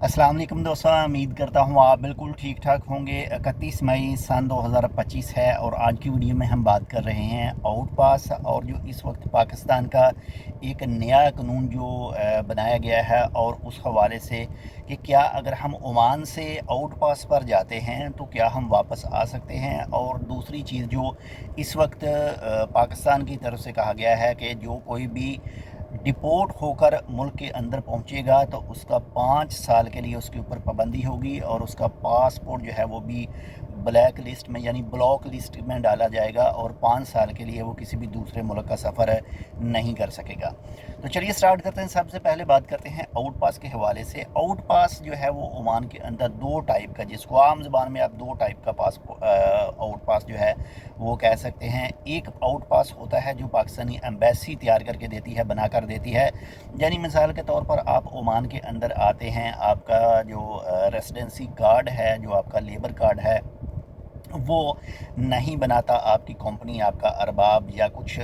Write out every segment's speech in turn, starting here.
अस्सलाम वालेकुम दोस्तों, उम्मीद करता हूँ आप बिल्कुल ठीक ठाक होंगे। 31 मई सन 2025 है और आज की वीडियो में हम बात कर रहे हैं आउट पास और जो इस वक्त पाकिस्तान का एक नया कानून जो बनाया गया है और उस हवाले से कि क्या अगर हम ओमान से आउट पास पर जाते हैं तो क्या हम वापस आ सकते हैं। और दूसरी चीज़ जो इस वक्त पाकिस्तान की तरफ से कहा गया है कि जो कोई भी डिपोर्ट होकर मुल्क के अंदर पहुंचेगा तो उसका 5 साल के लिए उसके ऊपर पाबंदी होगी और उसका पासपोर्ट जो है वो भी ब्लैक लिस्ट में यानी ब्लॉक लिस्ट में डाला जाएगा और 5 साल के लिए वो किसी भी दूसरे मुल्क का सफ़र नहीं कर सकेगा। तो चलिए स्टार्ट करते हैं। सबसे पहले बात करते हैं आउट पास के हवाले से। आउट पास जो है वो ओमान के अंदर दो टाइप का, जिसको आम ज़बान में आप दो टाइप का आउट पास जो है वो कह सकते हैं। एक आउट पास होता है जो पाकिस्तानी एम्बेसी तैयार करके देती है, बना कर देती है। यानी मिसाल के तौर पर आप ओमान के अंदर आते हैं, आपका जो रेसिडेंसी कार्ड है, जो आपका लेबर कार्ड है वो नहीं बनाता आपकी कंपनी, आपका अरबाब, या कुछ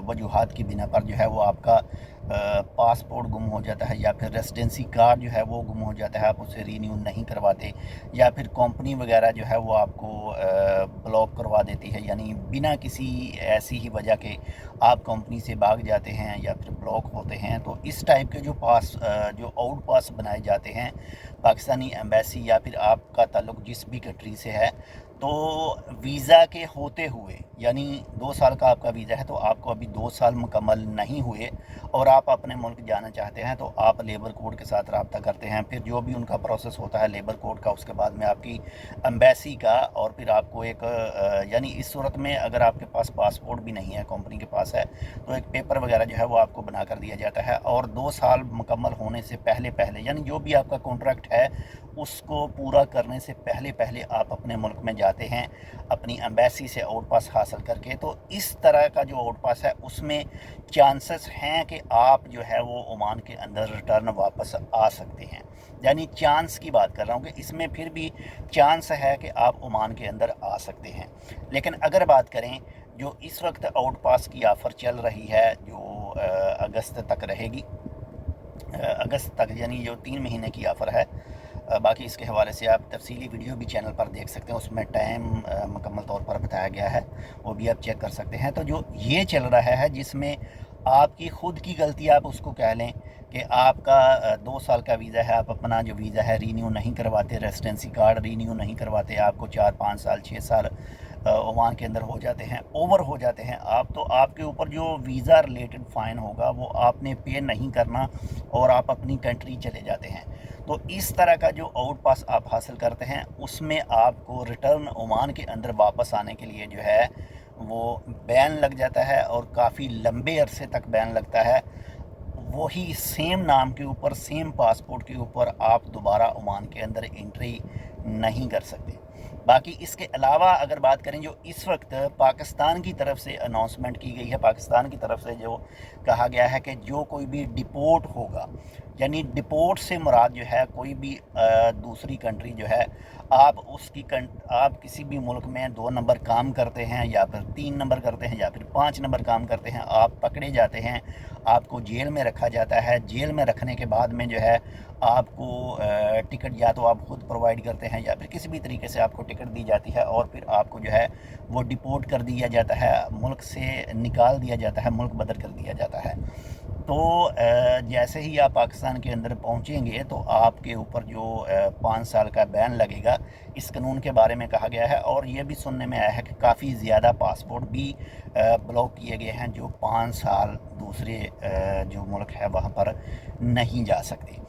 वजूहात की बिना पर जो है वो आपका पासपोर्ट गुम हो जाता है या फिर रेसिडेंसी कार्ड जो है वो गुम हो जाता है, आप उसे रीन्यू नहीं करवाते, या फिर कंपनी वगैरह जो है वो आपको ब्लॉक करवा देती है, यानी बिना किसी ऐसी ही वजह के आप कंपनी से भाग जाते हैं या फिर ब्लॉक होते हैं। तो इस टाइप के जो आउट पास बनाए जाते हैं पाकिस्तानी एम्बेसी या फिर आपका ताल्लुक़ जिस भी कंट्री से है, तो वीज़ा के होते हुए, यानी 2 साल का आपका वीज़ा है तो आपको अभी 2 साल मुकम्मल नहीं हुए और आप अपने मुल्क जाना चाहते हैं तो आप लेबर कोड के साथ रब्ता करते हैं। फिर जो भी उनका प्रोसेस होता है लेबर कोड का, उसके बाद में आपकी एम्बेसी का, और फिर आपको एक यानी इस सूरत में अगर आपके पास पासपोर्ट भी नहीं है, कंपनी के पास है, तो एक पेपर वगैरह जो है वो आपको बना कर दिया जाता है। और 2 साल मुकम्मल होने से पहले पहले, यानी जो भी आपका कॉन्ट्रैक्ट है उसको पूरा करने से पहले पहले आप अपने मुल्क में जाते हैं अपनी एम्बेसी से आउट पास हासिल करके। तो इस तरह का जो आउट पास है उसमें चांसेस हैं कि आप जो है वो ओमान के अंदर रिटर्न वापस आ सकते हैं। यानी चांस की बात कर रहा हूँ कि इसमें फिर भी चांस है कि आप ओमान के अंदर आ सकते हैं। लेकिन अगर बात करें जो इस वक्त आउट पास की ऑफ़र चल रही है जो अगस्त तक रहेगी, अगस्त तक, यानी जो 3 महीने की ऑफ़र है। बाकी इसके हवाले से आप तफसीली वीडियो भी चैनल पर देख सकते हैं, उसमें टाइम मुकम्मल तौर पर बताया गया है, वो भी आप चेक कर सकते हैं। तो जो ये चल रहा है जिसमें आपकी ख़ुद की गलती आप उसको कह लें कि आपका 2 साल का वीज़ा है, आप अपना जो वीज़ा है रीन्यू नहीं करवाते, रेसिडेंसी कार्ड रीन्यू नहीं करवाते, आपको 4-5 साल 6 साल ओमान के अंदर हो जाते हैं, ओवर हो जाते हैं आप, तो आपके ऊपर जो वीज़ा रिलेटेड फ़ाइन होगा वो आपने पे नहीं करना और आप अपनी कंट्री चले जाते हैं। तो इस तरह का जो आउट पास आप हासिल करते हैं उसमें आपको रिटर्न ओमान के अंदर वापस आने के लिए जो है वो बैन लग जाता है और काफ़ी लंबे अरसे तक बैन लगता है। वही सेम नाम के ऊपर, सेम पासपोर्ट के ऊपर आप दोबारा ओमान के अंदर एंट्री नहीं कर सकते। बाकी इसके अलावा अगर बात करें जो इस वक्त पाकिस्तान की तरफ से अनाउंसमेंट की गई है, पाकिस्तान की तरफ से जो कहा गया है कि जो कोई भी डिपोर्ट होगा, यानी डिपोर्ट से मुराद जो है कोई भी दूसरी कंट्री जो है, आप किसी भी मुल्क में 2 नंबर काम करते हैं या फिर 3 नंबर करते हैं या फिर 5 नंबर काम करते हैं, आप पकड़े जाते हैं, आपको जेल में रखा जाता है। जेल में रखने के बाद में जो है आपको टिकट या तो आप ख़ुद प्रोवाइड करते हैं या फिर किसी भी तरीके से आपको टिकट दी जाती है और फिर आपको जो है वो डिपोर्ट कर दिया जाता है, मुल्क से निकाल दिया जाता है, मुल्क बदल कर दिया जाता है। तो जैसे ही आप पाकिस्तान के अंदर पहुंचेंगे तो आपके ऊपर जो 5 साल का बैन लगेगा, इस कानून के बारे में कहा गया है। और ये भी सुनने में आया है कि काफ़ी ज़्यादा पासपोर्ट भी ब्लॉक किए गए हैं जो 5 साल दूसरे जो मुल्क है वहाँ पर नहीं जा सकते।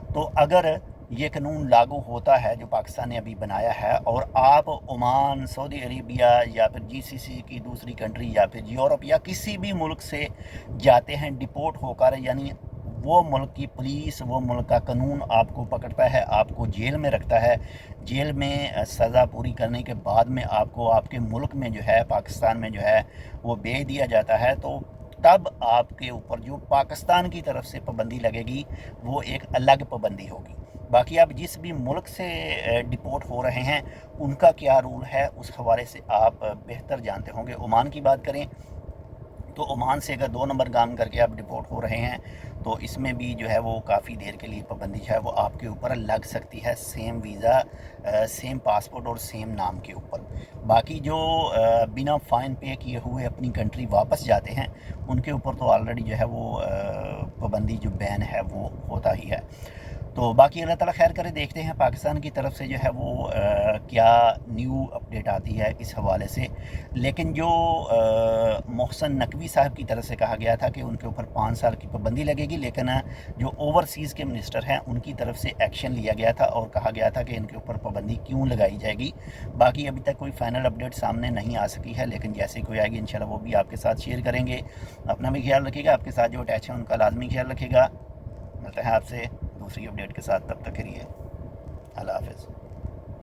तो अगर ये कानून लागू होता है जो पाकिस्तान ने अभी बनाया है और आप ओमान, सऊदी अरेबिया या फिर जीसीसी की दूसरी कंट्री या फिर यूरोप या किसी भी मुल्क से जाते हैं डिपोर्ट होकर, यानी वो मुल्क की पुलिस, वो मुल्क का कानून आपको पकड़ता है, आपको जेल में रखता है। जेल में सज़ा पूरी करने के बाद में आपको आपके मुल्क में जो है, पाकिस्तान में जो है वो भेज दिया जाता है। तो तब आपके ऊपर जो पाकिस्तान की तरफ से पाबंदी लगेगी वो एक अलग पाबंदी होगी। बाकी आप जिस भी मुल्क से डिपोर्ट हो रहे हैं उनका क्या रूल है उस हवाले से आप बेहतर जानते होंगे। ओमान की बात करें तो ओमान से अगर 2 नंबर काम करके आप डिपोर्ट हो रहे हैं तो इसमें भी जो है वो काफ़ी देर के लिए पाबंदी जो है वो आपके ऊपर लग सकती है, सेम वीज़ा, सेम पासपोर्ट और सेम नाम के ऊपर। बाकी जो बिना फ़ाइन पे किए हुए अपनी कंट्री वापस जाते हैं उनके ऊपर तो ऑलरेडी जो है वो पाबंदी, जो बैन है वो होता ही है। तो बाकी अल्लाह ताला खैर करे, देखते हैं पाकिस्तान की तरफ से जो है वो क्या न्यू अपडेट आती है इस हवाले से। लेकिन जो मोहसन नकवी साहब की तरफ से कहा गया था कि उनके ऊपर 5 साल की पाबंदी लगेगी, लेकिन जो ओवरसीज़ के मिनिस्टर हैं उनकी तरफ से एक्शन लिया गया था और कहा गया था कि इनके ऊपर पाबंदी क्यों लगाई जाएगी। बाकी अभी तक कोई फ़ाइनल अपडेट सामने नहीं आ सकी है, लेकिन जैसे कोई आएगी इंशाल्लाह वो भी आपके साथ शेयर करेंगे। अपना भी ख्याल रखिएगा, आपके साथ जो अटैच है उनका लाजमी ख्याल रखिएगा। मिलते हैं आपसे दूसरी अपडेट के साथ, तब तक के लिए अल्लाह हाफ़िज़।